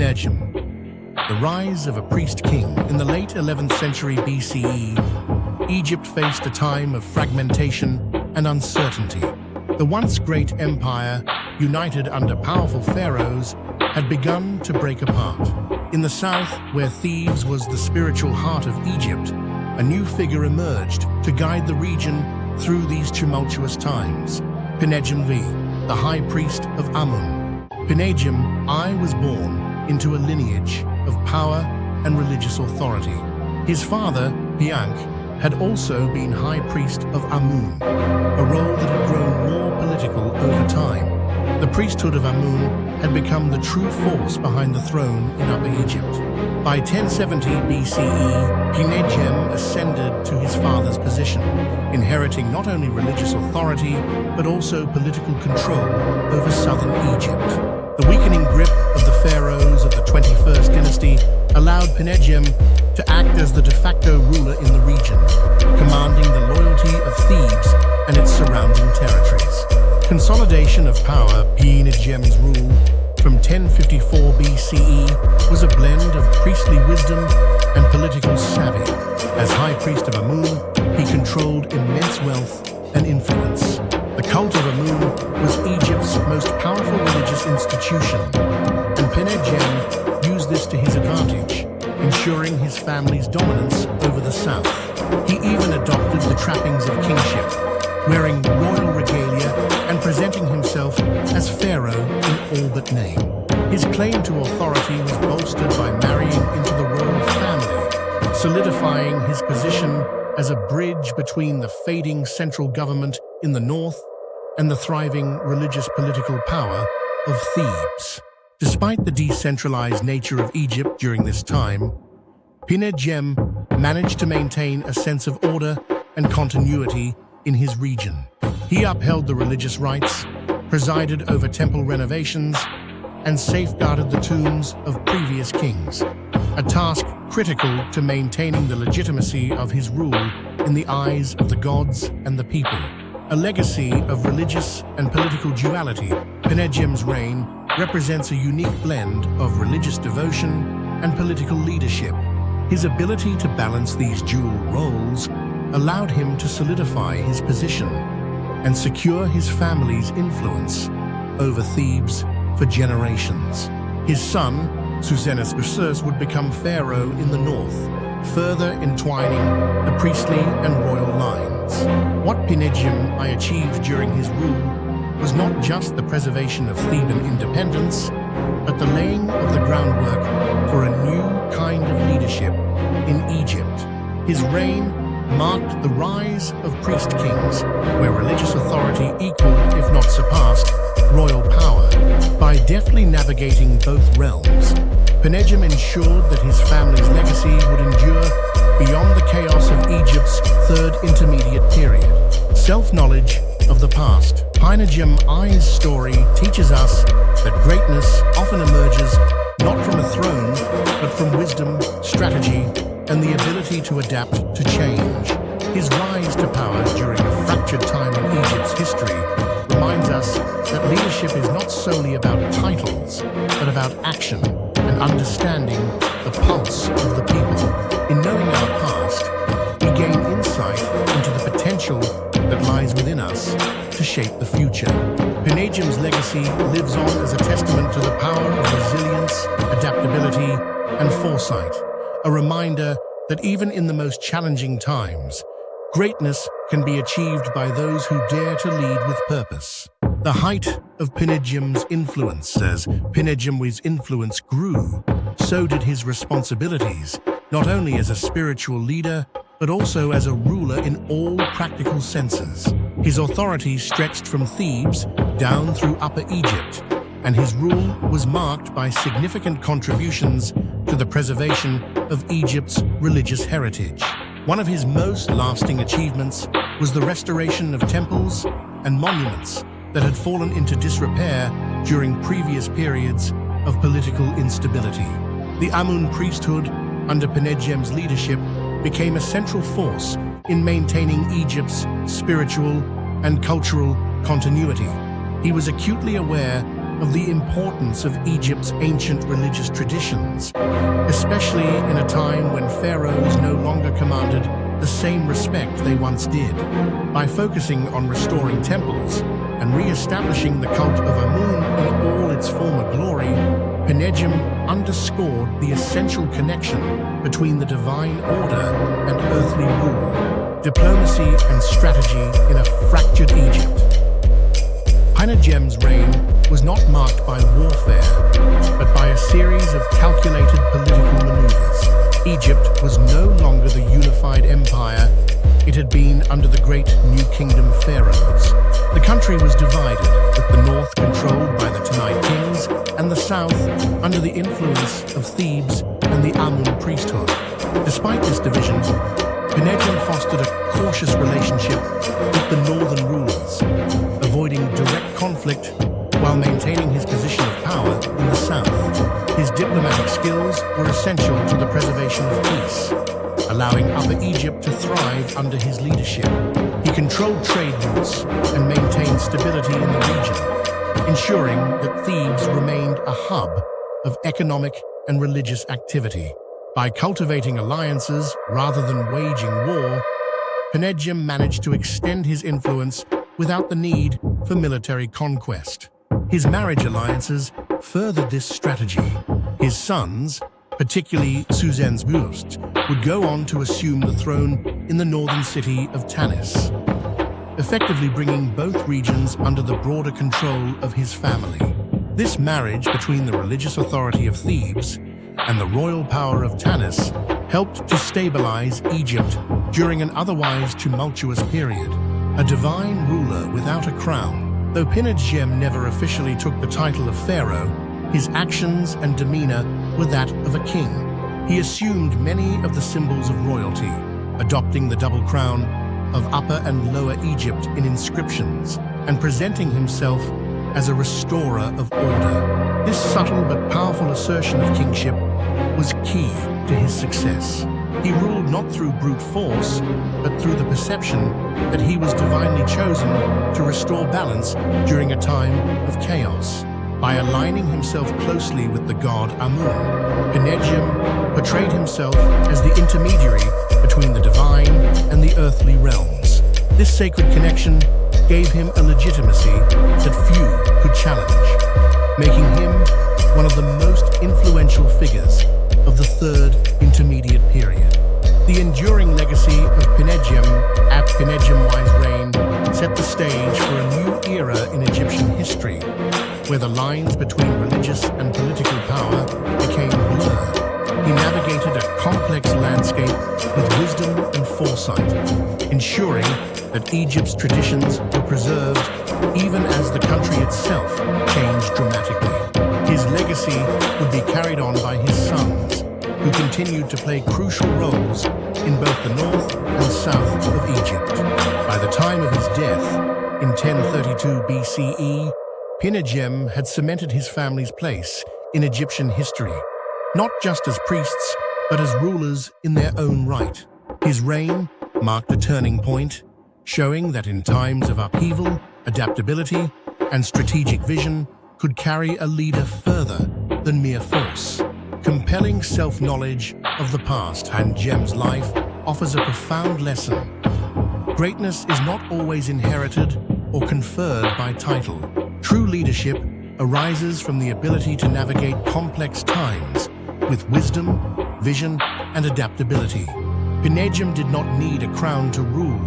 Pinedjem, the rise of a priest-king. In the late 11th century BCE, Egypt faced a time of fragmentation and uncertainty. The once great empire, united under powerful pharaohs, had begun to break apart. In the south, where Thebes was the spiritual heart of Egypt, a new figure emerged to guide the region through these tumultuous times. Pinedjem I, the High Priest of Amun. Pinedjem I was born into a lineage of power and religious authority. His father, Piankh, had also been High Priest of Amun, a role that had grown more political over time. The priesthood of Amun had become the true force behind the throne in Upper Egypt. By 1070 BCE, Pinedjem ascended to his father's position, inheriting not only religious authority, but also political control over southern Egypt. The weakening grip of the pharaohs of the 21st Dynasty allowed Pinedjem to act as the de facto ruler in the region, commanding the loyalty of Thebes and its surrounding territories. Consolidation of power. Pinedjem's rule from 1054 BCE was a blend of priestly wisdom and political savvy. As High Priest of Amun, he controlled immense wealth and influence. The cult of Amun was Egypt's most powerful religious institution, and Pinedjem used this to his advantage, ensuring his family's dominance over the south. He even adopted the trappings of kingship, wearing royal regalia and presenting himself as pharaoh in all but name. His claim to authority was bolstered by marrying into the royal family, solidifying his position as a bridge between the fading central government in the north and the thriving religious political power of Thebes. Despite the decentralized nature of Egypt during this time, Pinedjem managed to maintain a sense of order and continuity in his region. He upheld the religious rites, presided over temple renovations, and safeguarded the tombs of previous kings, a task critical to maintaining the legitimacy of his rule in the eyes of the gods and the people. A legacy of religious and political duality, Pinedjem's reign represents a unique blend of religious devotion and political leadership. His ability to balance these dual roles allowed him to solidify his position and secure his family's influence over Thebes for generations. His son, Susenus, would become pharaoh in the north, further entwining the priestly and royal lines. What Pinedjem I achieved during his rule was not just the preservation of Theban independence, but the laying of the groundwork for a new kind of leadership in Egypt. His reign marked the rise of priest-kings, where religious authority equaled, if not surpassed, royal power. By deftly navigating both realms, Pinedjem ensured that his family's legacy would endure beyond the chaos of Egypt's third intermediate period. Self-knowledge of the past. Pinedjem I's story teaches us that greatness often emerges not from a throne, but from wisdom, strategy, and the ability to adapt to change. His rise to power during a fractured time in Egypt's history reminds us that leadership is not solely about titles, but about action and understanding the pulse of the people. In knowing our past, we gain insight into the potential that lies within us to shape the future. Pinedjem's legacy lives on as a testament to the power of resilience, adaptability, and foresight, a reminder that even in the most challenging times, greatness can be achieved by those who dare to lead with purpose. The height of Pinedjem's influence. As Pinedjem I's influence grew, so did his responsibilities, not only as a spiritual leader, but also as a ruler in all practical senses. His authority stretched from Thebes down through Upper Egypt, and his rule was marked by significant contributions to the preservation of Egypt's religious heritage. One of his most lasting achievements was the restoration of temples and monuments that had fallen into disrepair during previous periods of political instability. The Amun priesthood, under Pinedjem's leadership, became a central force in maintaining Egypt's spiritual and cultural continuity. He was acutely aware of the importance of Egypt's ancient religious traditions, especially in a time when pharaohs no longer commanded the same respect they once did. By focusing on restoring temples and re-establishing the cult of Amun in all its former glory, Pinedjem underscored the essential connection between the divine order and earthly rule, diplomacy and strategy in a fractured Egypt. Pinedjem's reign was not marked by warfare, but by a series of calculated political maneuvers. Egypt was no longer the unified empire it had been under the great New Kingdom pharaohs. The country was divided, with the north controlled by the Tanite kings and the south under the influence of Thebes and the Amun priesthood. Despite this division, Pinedjem fostered a cautious relationship with the northern rulers, avoiding direct conflict while maintaining his position of power in the south. His diplomatic skills were essential to the preservation of peace, allowing Upper Egypt to thrive under his leadership. He controlled trade routes and maintained stability in the region, ensuring that Thebes remained a hub of economic and religious activity. By cultivating alliances rather than waging war, Pinedjem managed to extend his influence without the need for military conquest. His marriage alliances furthered this strategy. His sons, particularly Suzens-Bust, would go on to assume the throne in the northern city of Tanis, effectively bringing both regions under the broader control of his family. This marriage between the religious authority of Thebes and the royal power of Tanis helped to stabilize Egypt during an otherwise tumultuous period. A divine ruler without a crown. Though Pinedjem never officially took the title of pharaoh, his actions and demeanor were that of a king. He assumed many of the symbols of royalty, adopting the double crown of Upper and Lower Egypt in inscriptions, and presenting himself as a restorer of order. This subtle but powerful assertion of kingship was key to his success. He ruled not through brute force, but through the perception that he was divinely chosen to restore balance during a time of chaos. By aligning himself closely with the god Amun, Pinedjem portrayed himself as the intermediary between the divine and the earthly realms. This sacred connection gave him a legitimacy that few could challenge, making him one of the most influential figures of the Third Intermediate Period. The enduring legacy of Pinedjem at Pinedjem I's reign set the stage for a new era in Egyptian history, where the lines between religious and political power became blurred. He navigated a complex landscape with wisdom and foresight, ensuring that Egypt's traditions were preserved even as the country itself changed dramatically. His legacy would be carried on by his sons, who continued to play crucial roles in both the north and south of Egypt. By the time of his death, in 1032 BCE, Pinedjem had cemented his family's place in Egyptian history, not just as priests, but as rulers in their own right. His reign marked a turning point, showing that in times of upheaval, adaptability, and strategic vision could carry a leader further than mere force. Compelling self-knowledge of the past, Pinedjem's life offers a profound lesson. Greatness is not always inherited or conferred by title. True leadership arises from the ability to navigate complex times with wisdom, vision, and adaptability. Pinedjem did not need a crown to rule.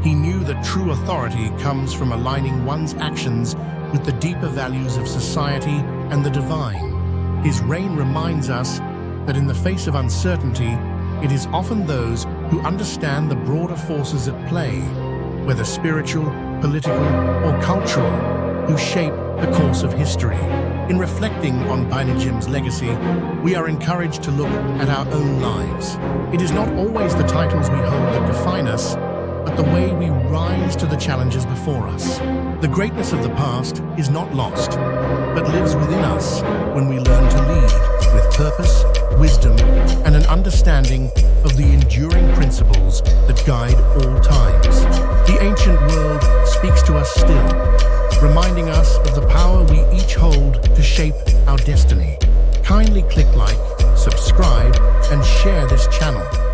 He knew that true authority comes from aligning one's actions with the deeper values of society and the divine. His reign reminds us that in the face of uncertainty, it is often those who understand the broader forces at play, whether spiritual, political, or cultural, who shape the course of history. In reflecting on Pinedjem's legacy, we are encouraged to look at our own lives. It is not always the titles we hold that define us, but the way we rise to the challenges before us. The greatness of the past is not lost, but lives within us when we learn to lead with purpose, wisdom, and an understanding of the enduring principles that guide all times. The ancient world speaks to us still, reminding reminding us of the power we each hold to shape our destiny. Kindly click like, subscribe, and share this channel.